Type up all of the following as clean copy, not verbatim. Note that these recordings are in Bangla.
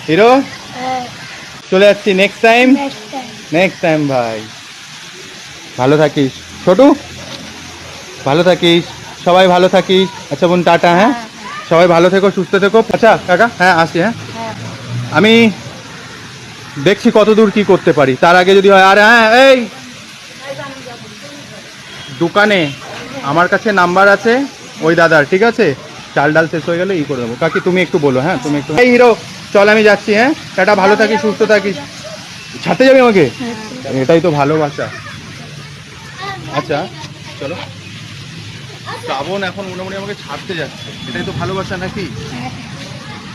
হিরো চলে যাচ্ছি নেক্সট টাইম ভাই। ভালো থাকিস ছোটু, ভালো থাকিস, সবাই ভালো থাকিস। আচ্ছা বোন টাটা। হ্যাঁ সবাই ভালো থেকো, সুস্থ থেকো। আচ্ছা কাকা, হ্যাঁ আসি। হ্যাঁ আমি দেখছি কত দূর কি করতে পারি, তার আগে যদি হয়। আর হ্যাঁ এই দোকানে আমার কাছে নাম্বার আছে ওই দাদার, ঠিক আছে? চাল ডাল শেষ হয়ে গেলে ই করে দেবো। কাকি তুমি একটু বলো, হ্যাঁ তুমি একটু। এই হিরো চল আমি যাচ্ছি। হ্যাঁ টাটা, ভালো থাকিস, সুস্থ থাকিস। ছাড়তে যাবি আমাকে? এটাই তো ভালোবাসা। আচ্ছা চলো। শ্রাবণ এখন মোটামুটি আমাকে ছাড়তে যাচ্ছে, এটাই তো ভালোবাসা নাকি?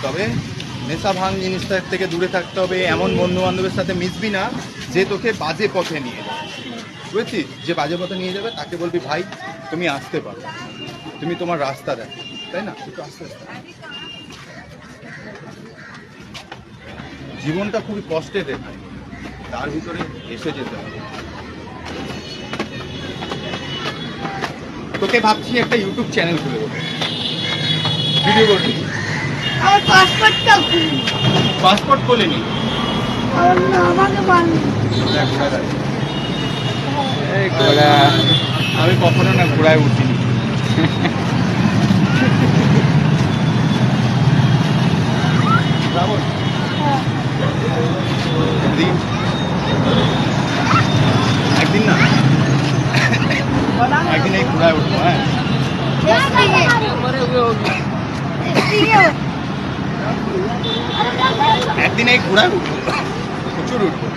তবে নেশা ভাঙ জিনিসটার থেকে দূরে থাকতে হবে। এমন বন্ধু বান্ধবের সাথে মিশবি না যে তোকে বাজে পথে নিয়ে যাবে, বুঝেছিস? যে বাজে পথে নিয়ে যাবে তাকে বলবি ভাই তুমি আসতে পারো, তুমি তোমার রাস্তা দেখো, তাই না? একটু আস্তে আস্তে। জীবনটা খুবই কষ্টে দেখায়, তার ভিতরে এসে যেতে হবে। তোকে ভাবছি একটা ইউটিউব চ্যানেল খুলে দেবো, ভিডিও করবি। পাসপোর্ট খোলেনি? আমি কখনো না ঘোড়ায় উঠিনি। একদিন না একদিন এই ঘোড়ায় উঠবো। হ্যাঁ একদিন এই ঘোড়ায় উঠবো, প্রচুর উঠবো।